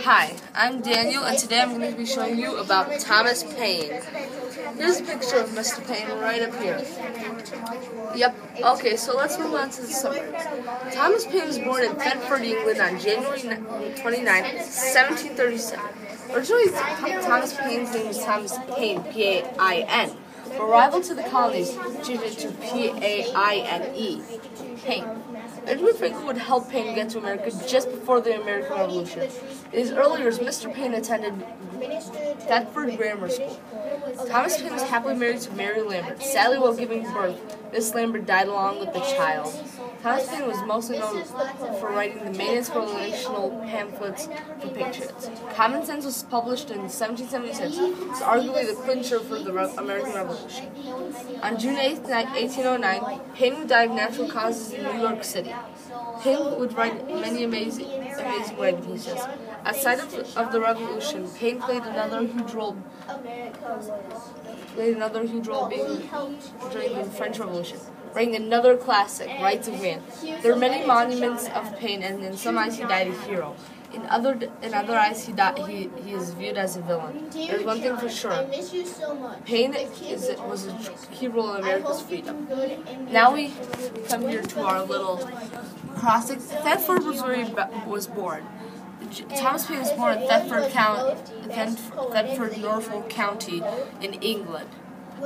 Hi, I'm Daniel, and today I'm going to be showing you about Thomas Paine. Here's a picture of Mr. Paine right up here. Yep, okay, so let's move on to the summary. Thomas Paine was born in Thetford, England on January 29, 1737. Originally, Thomas Paine's name was Thomas Paine, P-A-I-N. Arrival to the colonies changed it to P-A-I-N-E, Paine. Benjamin Franklin would help Paine get to America just before the American Revolution. In his early years, Mr. Paine attended Thetford Grammar School. Thomas Paine was happily married to Mary Lambert. Sadly, while giving birth, Miss Lambert died along with the child. Thomas Paine was mostly known for writing the main inspirational pamphlets for patriots. Common Sense was published in 1776. It's arguably the clincher for the American Revolution. On June 8, 1809, Paine would die of natural causes in New York City. Paine would write many amazing writing pieces. Outside of the Revolution, Paine played another huge role during the French Revolution, writing another classic, Rights of Man. There are many monuments of Paine, and in some eyes he died a hero. In other eyes, he is viewed as a villain. There's one thing for sure: Paine was a key role in America's freedom. Now we come here to our little crossing. Thetford was where he was born. Thomas Paine was born in Thetford, Norfolk County, in England.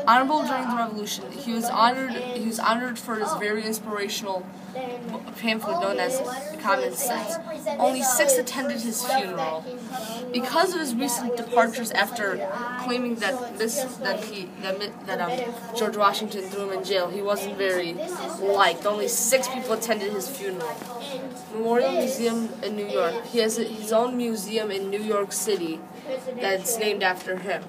Honorable during the Revolution, he was honored for his very inspirational pamphlet known as Common Sense. Only 6 attended his funeral. Because of his recent departures after claiming that George Washington threw him in jail, he wasn't very liked. Only 6 people attended his funeral. Memorial Museum in New York. He has his own museum in New York City that's named after him.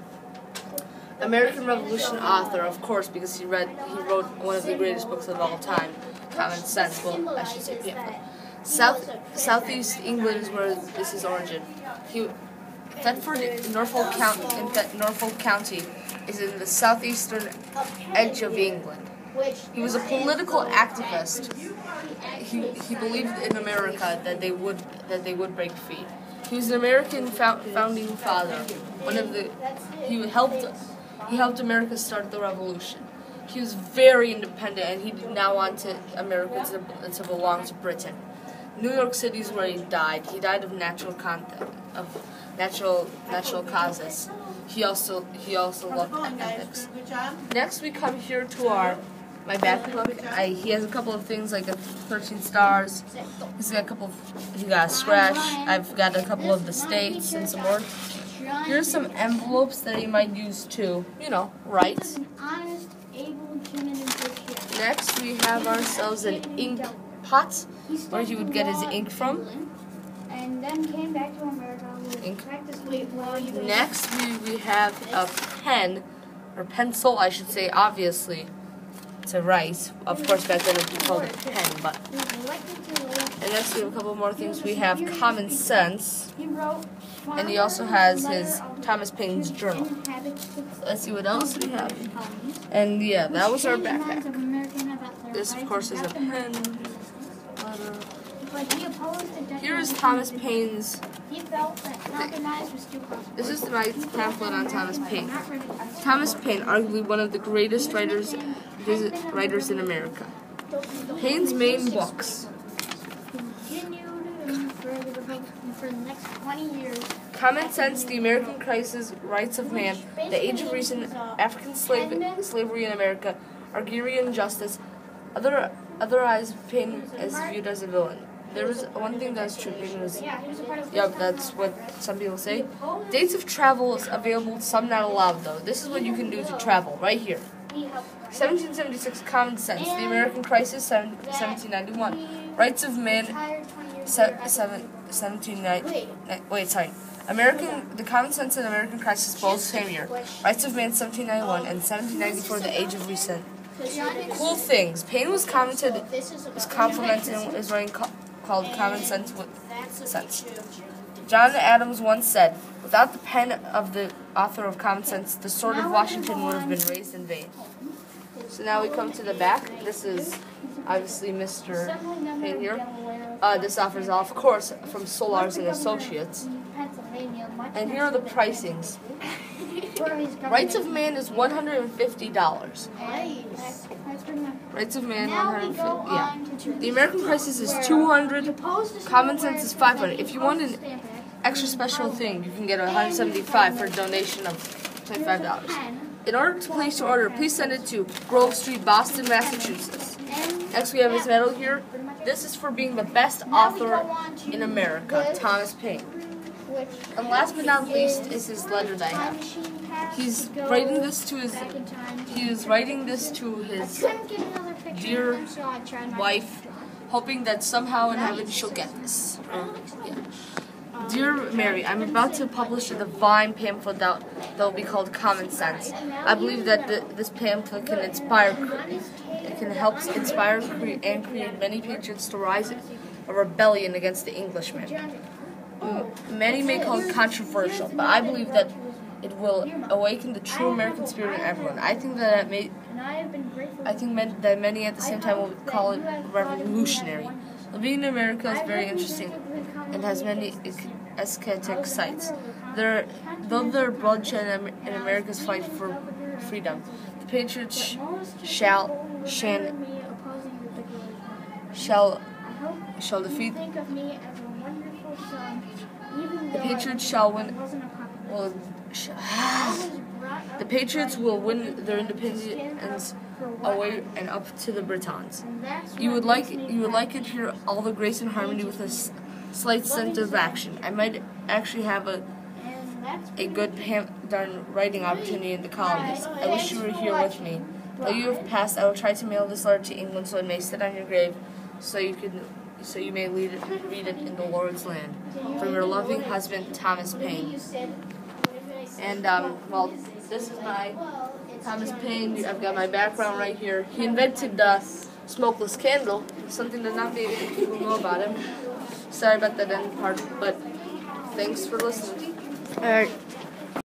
American Revolution author, of course, because he wrote one of the greatest books of all time, Common Sense. Well, I should say pamphlet. Southeast England is where this is origin. Thetford, Norfolk County, is in the southeastern edge of England. He was a political activist. He believed in America that they would break free. He was an American founding father. He helped America start the Revolution. He was very independent, and he did not want America to belong to Britain. New York City is where he died. He died of natural causes. He also loved ethics. Next, we come here to my backbook. He has a couple of things like 13 stars. He got a scratch. I've got a couple of the states and some more. Here's some envelopes that he might use to, write. Next, we have ourselves an ink pot, where he would get his ink from. And then came back to America with Next, we have a pen, or pencil, I should say, obviously, to write. Of course, back then it was called a pen, but. And next, we have a couple more things. We have Common Sense, and he also has his Thomas Paine's journal. Let's see what else we have. And yeah, that was our backpack. This, of course, is a pen. Here is Thomas Paine's thing. This is my pamphlet on Thomas Paine. Thomas Paine, arguably one of the greatest writers in America. Paine's main books: for the next 20 years. Common Sense, The American Crisis, Rights of Man, The Age of Reason, African Slavery in America, Agrarian Justice. Otherwise, Paine is viewed as a villain. There was one thing that's true. Paine was, that's what some people say. Dates of travel is available, some not allowed though. This is what you can do to travel, right here. 1776, Common Sense, The American Crisis, 1791, Rights of Man, 1790. The Common Sense and American Crisis, both same year. Rights of Man, 1791, and 1794, The Age of Reason. Cool things. Paine was complimented in his writing called Common Sense with Sense. John Adams once said, "Without the pen of the author of Common Sense, the sword of Washington would have been raised in vain." So now we come to the back. This is obviously Mr. Paine here. This offer is, of course, from Solars and Associates. And here are the pricings. Rights of Man is $150. Rights of Man, $150. Yeah. The American prices is $200. Common Sense is $500. If you want an extra special thing, you can get $175 for a donation of $25. In order to place your order, please send it to Grove Street, Boston, Massachusetts. Next, we have his medal here. This is for being the best author in America, Thomas Paine. And last but not least is his letter that I have. He's writing this to his dear wife, hoping that somehow in heaven she'll get this. Dear Mary, I'm about to publish a divine pamphlet that will be called Common Sense. I believe that this pamphlet can help inspire and create many patriots to rise a rebellion against the Englishmen. Many may call it controversial, but I believe that it will awaken the true American spirit in everyone. I think that many at the same time will call it revolutionary. Living in America is very interesting and has many eschatological sites. Though there are bloodshed in America's fight for freedom, the patriots shall defeat. The patriots shall win. The patriots will win their independence away and up to the Britons. You would like it here, all the grace and harmony with a slight sense of action. I might actually have a good writing opportunity in the colonies. I wish you were here with me. Though you have passed, I will try to mail this letter to England so it may sit on your grave, so you may read it in the Lord's land. From your loving husband, Thomas Paine. And, well, this is my Thomas Paine. I've got my background right here. He invented the smokeless candle, something that not many people know about him. Sorry about that end part, but thanks for listening. Alright.